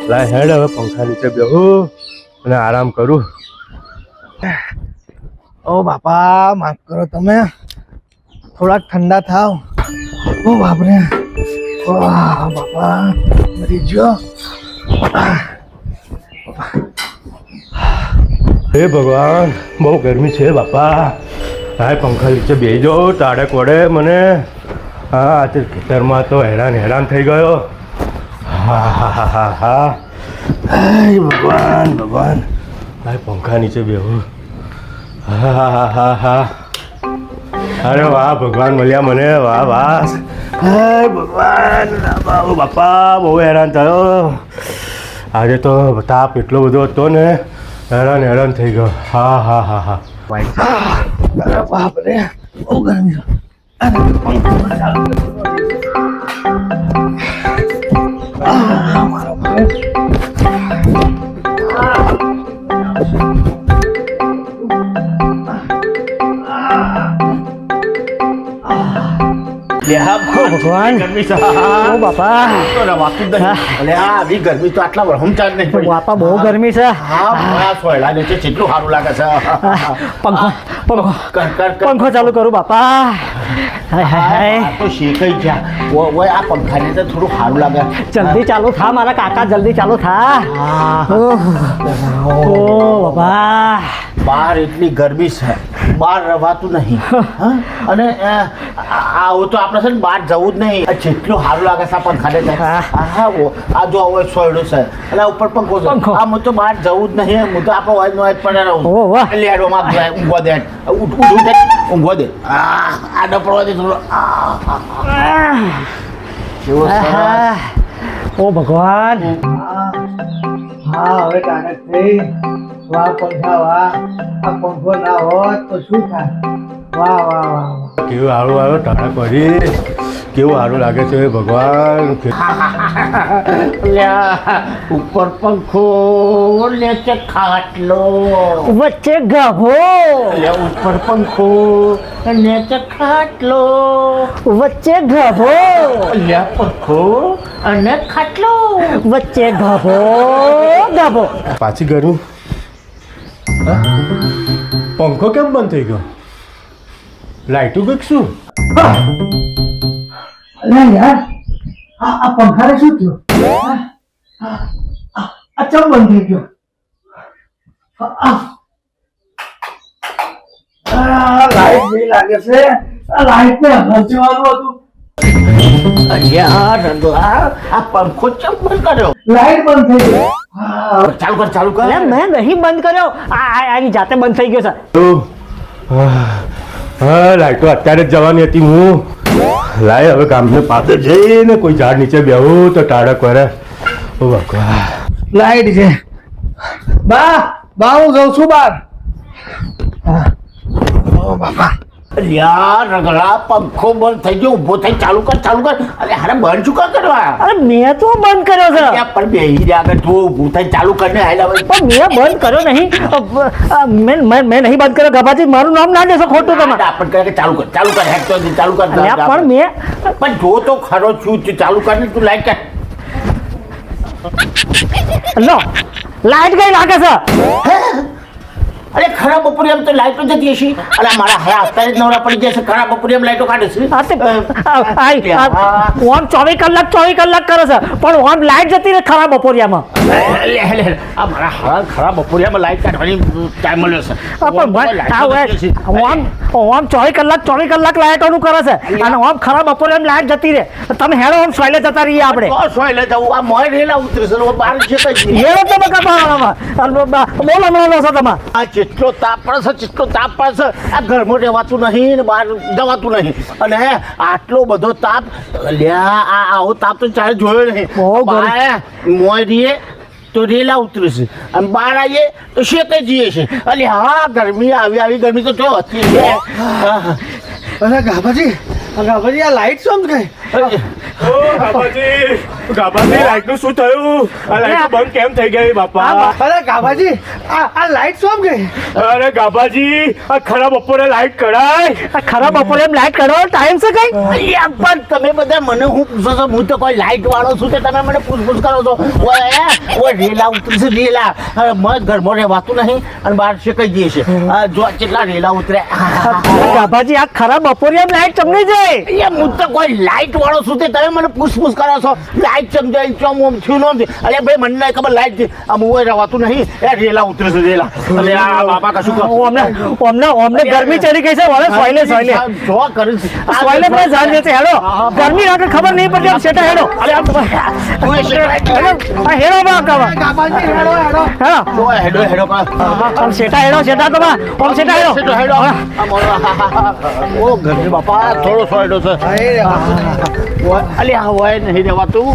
લાય હેડ હવે પંખા નીચે બેહું અને આરામ કરું. ઓ બાપા માફ કરો, તમે થોડા ઠંડા થાવ. ઓ બાપરે, ઓ બાપા મરી ગયો. હે ભગવાન, બહુ ગરમી છે બાપા. હા પંખા નીચે બેસી જાઓ, તાડક વડે મને. હા આજે ખેતરમાં તો હેરાન થઈ ગયો. હા હા હા હા હા. ભગવાન ભગવાન, હા પંખા નીચે બેહું. હા હા હા હા હા. અરે વાહ ભગવાન મળ્યા મને, વાહ વાહ. હાય ભગવાન, બાપા બહુ હેરાન થયો આજે તો. તાપ એટલો બધો હતો ને, હેરાન થઈ ગયો. હા હા હા હા. અરે બાપરે, બહુ ગરમી. ભગવાન, ઓ બાપા, ગરમી તો આટલા વરહમ ચાર્જ નહીં પડી. બાપા બહુ ગરમી છે. સોયલા નીચે કેટલું સારું લાગે છે. પંખો ચાલુ કરું બાપા. તો શેકાઈ ગયા. આ પંખાને તો થોડું સારું લાગે. જલ્દી ચાલુ થા મારા કાકા, જલ્દી ચાલુ થા. ઓ બાપા, બહાર એટલી ગરમી છે, બહાર રવાતું નહીં. અને આવું તો આપણે છે ને બહાર જવું જ નહીં. જેટલું સારું લાગે છે આ પંખાને. હા આ જો હવે સોયડું છે અને ઉપર પંખો છે. આ હું તો બહાર જવું જ નહીં. હું તો આપણે હોય નો પડે રહું. લેડોમાં ઊંઘો દે, ઊંઘો દે. આ ડપડવા દે થોડો. ઓ ભગવાન. હા હવે તાકાત થઈ. વાહ પંખા વાહ. આ પંખો ના હોત તો શું થાય. વાહ વાહ વાહ. કેવું સારું આવ્યો ટાટા કરી. કેવું સારું લાગે છે ભગવાન. ઉપર પંખો, નીચે ખાટલો, વચ્ચે ગાભો, ઉપર પંખો, નીચે ખાટલો, વચ્ચે ગાભો, પંખો અને ખાટલો, વચ્ચે ગાભો ગાભો. પાછી ગરમી. પંખો કેમ બંધ થઈ ગયો? લાઈટું કંઈક શું? અરે યાર, આ પંખાને શું થયું? આ ચમ બંધ થઈ ગયો. લાઈટ નહીં લાગે છે. આ લાઈટ ને હલચવાનું હતું. આ પંખો ચમ બંધ કર્યો? લાઈટ બંધ થઈ ગઈ. ચાલુ કર. મેં નહીં બંધ કર્યો. આની જાતે બંધ થઈ ગયો છે. હા લાઈટો અત્યારે જ જવાની હતી. હું લાય હવે ગામને પાસે જઈને કોઈ ઝાડ નીચે બેહું તો ટાળક વરે. ઓ ભગવાન, લાઈટ છે. બા હું જઉં છું બહાર. ઓ બાપા, રગડા પંખો બંધ થઈ ગયો. ઉભો થઈ ચાલુ કર. અરે હારે બંધ શું કરવા? અરે મેં તો બંધ કર્યો છે. પણ બેહી રહ્યા આગળ તું ઊભું થઈ ચાલુ કરીને હાલ. પણ મેં બંધ કર્યો નહીં. મેં નહીં બંધ કર્યો. ગભાજી મારું નામ ના દેશો ખોટું તમે. આપણ કરે કે ચાલુ કર હેક તો ચાલુ કર. પણ જો તો ખરો છું ચાલુ કરીને તું લાઈટ કર. લો લાઈટ ગઈ લાગે છે. અરે ખરા બપોરે એમ તો લાઈટો જતી હશે. અરે મારા હયા અત્યારે જ નવરા પડી જશે. ખરા બપોરે એમ લાઈટો કાઢે છે. ઓમ 24 કલાક કરે છે. પણ ઓમ લાઈટ જતી રહે ખરા બપોરિયામાં. આ મારા હરા ખરા બપોરિયામાં લાઈટ કાઢવાની ટાઈમ મળ્યો છે. ઓમ 24 કલાક લાઈટોનું કરે છે. અને ઓમ ખરા બપોરે એમ લાઈટ જતી રહે. તમે હેડો ઓમ સોયલે જતા રહીએ આપણે. સોયલે જવું આ મોય રેલા ઉતરશે બહાર છે. બોલો છો તમે. જેટલો તાપ પડે છે આ ઘરમાં રહેવાતું નહીં ને બહાર જવાતું નહીં. અને આટલો બધો તાપ આવો તાપ તો ચારે જોયો નહીં. મોય રીએ તો રેલા ઉતરશે અને બહાર આવીએ તો શેતે જઈએ છે. અરે હા ગરમી આવી ગરમી તો જો હતી. અરે ગાભાજી આ લાઈટ શું ગઈ? ગાબાજી લાઈટનું શું થયું? આ લાઈટ બંધ કેમ થઈ ગઈ બાપા? અરે ગાભાજી આ લાઈટ શું ગઈ? અરે ગાબાજી આ ખરા બપોરે લાઈટ કઢાય. આ ખરા બપોરે એમ લાઈટ કાઢવાનો ટાઈમ છે કઈ? અલ્યા, પણ તમે બધા મને હું પૂછો છો? હું તો કોઈ લાઈટ વાળો છું તે તમે મને પૂછ કરો છો. ઓય રેલા ઉતરશે રેલા. મત ઘરમાં રહેવાતું નહીં અને બહાર શેકાઈ જઈએ છે. જો કેટલા રેલા ઉતરે. ગાભાજી આ ખરા બપોરે એમ લાઈટ ચમની જાય. હું તો કોઈ લાઈટ વાળો છું તે તમે મને પૂછ કરો છો? લાઈટ ચમજાય ચમ ઓમ થયું નથી. અરે ભાઈ મને નહીં ખબર લાઈટ આમ હું રહેવાતું નહીં. એ રેલા ઉતરે છે રેલા. અરે આ બાપા કશું કહો. ઓમને ગરમી ચડી ગઈ છે વાળે સોયલે જો કરે છે સોયલે પર જાન દે છે. હેડો ગરમી આગળ ખબર નહીં પડતી આમ સેટા હેડો. તું એ શેકાઈ. આ હેડો બા કાવા ગાભાજી હેડો હેડો. હેડો જો હેડો હેડો આમ સેટા હેડો સેટા તો બા ઓમ સેટા હેડો. ઓ ઘરની બાપા થોડો સોયડો છે. અલે હા હોય નહીં રહેવાતું.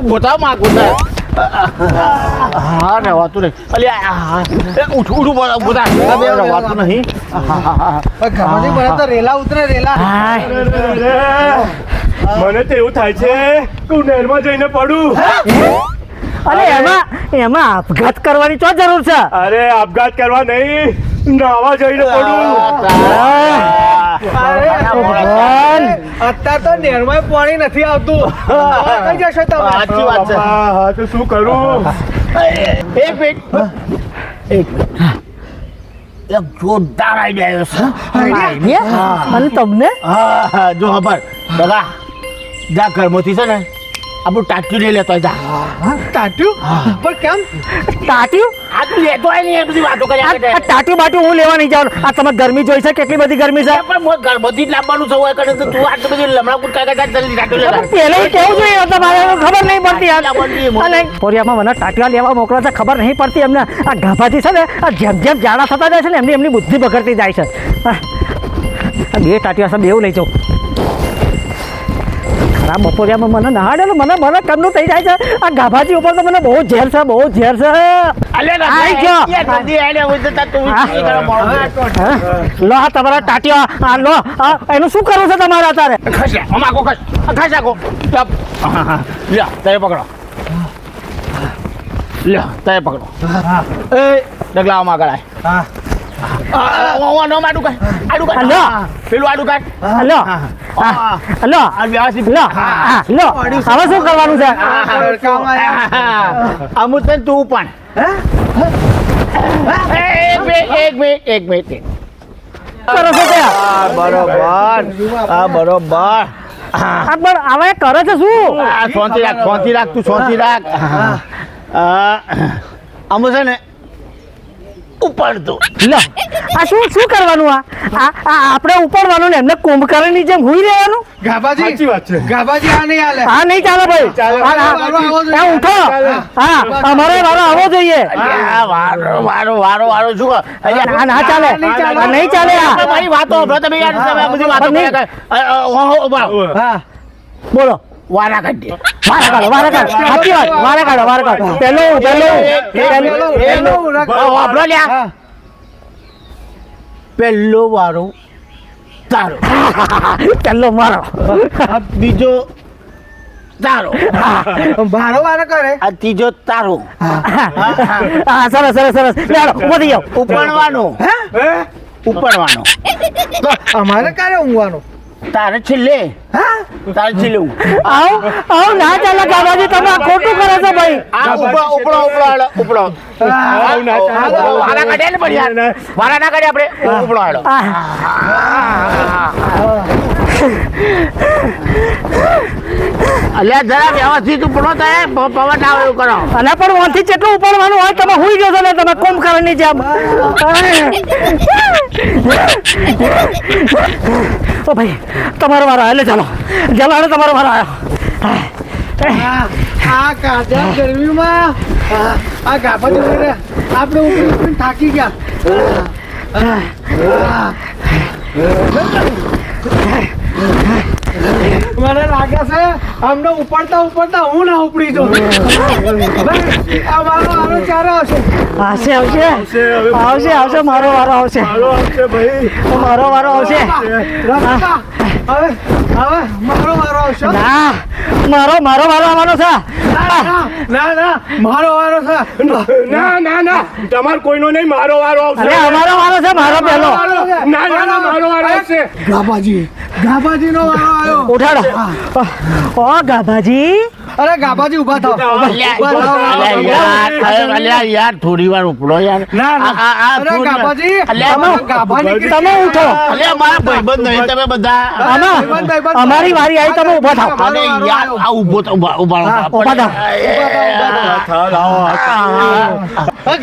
ગોતા માં ગોતા હા રહેવાતું નહીં. અલ્યા ઉઠું ગોતા રહેવાતું નહીં. ગાભાજી મને તો રેલા ઉતરે રેલા. મને તો એવું થાય છે કે હું નહેરમાં જઈને પડું. અરે એમાં આપઘાત કરવાની ચો જરૂર છે? અરે આપઘાત કરવા નહીં, નાવા જઈને પડું. અત્યારે તો નેરમાં પાણી નથી આવતું. કઈ જશો તમે? સાચી વાત છે. બાપા, હા તો શું કરું? એક મિનિટ એક જોરદાર આઈડિયા આવ્યો છે. અને તમને હા જો ખબર દાદા જા ઘરમાંથી છે ને આપણું ટાંક્યું લઈ લેતો જા. ટાટ્યું પણ કેમ? ટાટ્યું? આ તું લેતો હોય ને એ બધી વાતો કર્યા કરે. આ ટાટ્યું બાટ્યું હું લેવા નહીં જાઉં. આ તમે ગરમી જોઈ છે કેટલી બધી ગરમી છે. પણ મોત ઘરમાંથી જ લાવવાનું છે હોય કરે તો તું આટલી બધી લમણા કુટકા કરતા જલ્દી ટાંક્યું લેતા. પેલે કેવું જોઈએ તમારે ખબર નહીં પડતી લાવવાની મોત. અને કોરિયામાં મને ટાટિયા લેવા મોકલો છે ખબર નહીં પડતી એમને. આ ગાભાજી છે ને આ જેમ જેમ જાડા થતા જાય છે ને એમની બુદ્ધિ બગડતી જાય છે. આ બે ટાટિયા છે બેવું લઈ જાઉં. ખરા બપોરિયામાં મને નહાડે ને મને કમનું થઈ જાય છે. આ ગાભાજી ઉપર તો મને બહુ ઝેર છે બહુ ઝેર છે. અલે ના આઈ ગયો. જલ્દી આઈને હોય તો તું ઈ કરો મોડું. હા? લો આ તમારા ટાટિયા આ લો આ એનું શું કરવું છે તમારે અત્યારે? ખસે અમાકો ખસાકો લે તે પકડો લે તે પકડો એ ડગલા માં કરાય હા નો માડું કાય આડું કાય લો. પેલું આડું કાય લો લો આ વ્યવસ્થિત લો લો હવે શું કરવાનું છે? અમુક તું પણ એક મિનિટ કરો છો ત્યાં? બરોબર બરોબર આ પણ હવે કરે છે શું? શાંતિ રાખ તું શાંતિ રાખ. અમુક છે ને ઉપર તું લો આ શું કરવાનું? આ આપણે ઉપડવાનું ને એમને કુંભકર્ણની જેમ હુઈ રહેવાનું? ગાભાજી સાચી વાત છે. ગાભાજી આ નહીં હાલે. હા નહીં ચાલે ભાઈ. હા ઉઠો. હા અમારે વારો આવવો જોઈએ. વારો શું આ ના ચાલે આ નહીં ચાલે. આ મારી વાતો સાંભળો તમે યાર તમે આ બધી વાતો નહીં. હા બોલો વારા કાઢી વારા કાઢો સાચી વાત વારા કાઢો પેલું વાપરો લ્યા પેલો વારો તારો પેલો મારો બીજો તારો ભારો વારો કરે. આ ત્રીજો તારો હા સરસ લેડો ઉભો થઈ જાઓ. ઉપડવાનું ઉપડવાનું તો અમારે ક્યારે ઊંઘવાનું? તારે છેલ્લે તારે છેલ્લે આવ ના ચાલે ગાભાજી તમે આ ખોટું કરો છો ભાઈ. આ ઉપડો વારા કાઢે ને પણ યાર વારા ના કાઢે આપણે ઉપડો હાલો અલ્યા જરા વ્યવસ્થિત ઉપડો થાય પવન આવે એવું કરો. અને પણ ઓનથી જેટલું ઉપડવાનું હોય તમે હુઈ જશો ને તમે કુંભકર્ણની જેમ. ઓ ભાઈ તમારો વારો એટલે ચાલો જલાડો તમારો વારો આવ્યો. આ કાઢ્યા ગરમીમાં આ ગાભાજી બોલે આપણે ઉપરી થાકી ગયા. મને લાગે છે અમને ઉપડતા હું ના ઉપડી જાઉં. આ મારો આરો ચારો હશે. આવશે મારો વારો આવશે ભાઈ મારો વારો આવશે. રમતા હવે મારો વારો આવશે ના મારો આવવાનો છે ના મારો વારો છે ના તમાર કોઈનો નહીં, મારો વારો આવશે. અરે અમારો વારો છે મારો પહેલો ના મારો વારો આવશે. ગાભાજી નો વારો આવ્યો ઉઠાડો ઓ ગાભાજી અરે ગાભાજી ઊભા થાવ યાર થોડી વાર ઉપડો યાર. ના અરે ગાભાજી ગાભાજી તમે ઉઠો અલ્યા મારા ભાઈબંધ નહીં તમે બધા. અમારી વારી આવી તમે ઉભા થાવ અરે યાર આ ઊભો તો ઉભા ઉભા થાવ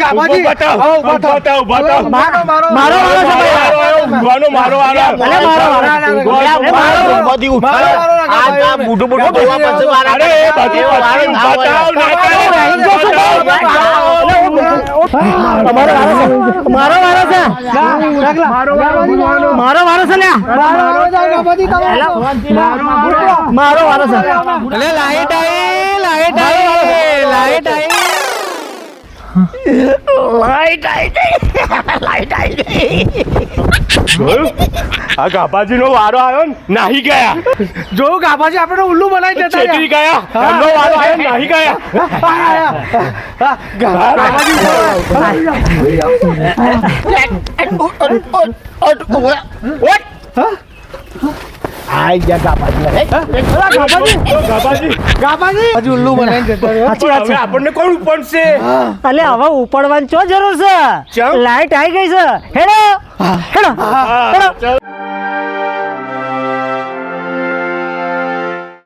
ગાભાજી ઉભા થાવ. મારો વારો છે ભાઈ. ઊંઘવાનો મારો વારો. અરે મારો વારો. બધી ઉઠાડો. આ મોટું મોટું બોલવા પછી મારા અરે એ બધી ઊભા થાવ, ના કરો. મારો વારો છે લ્યા મારો વારો છે લાઈટ જોયું? આ ગાભાજીનો વારો આવ્યો ને, નાહી ગયા. જો ગાભાજી આપણે ઉલ્લુ બનાવી દેતા છેતરી ગયા. એમનો વારો આવ્યો ને, નાહી ગયા. આઈ ગયા ગાભાજી. ગાભાજી ઉલ્લુ બનાવી દેતા સાચી વાત હવે છે આપણને કોણ ઉપડશે? અલે હવે ઉપડવાની ચો જરૂર છે ચમ? લાઈટ આવી ગઈ છે હેડો હેડો હા, ચાલ.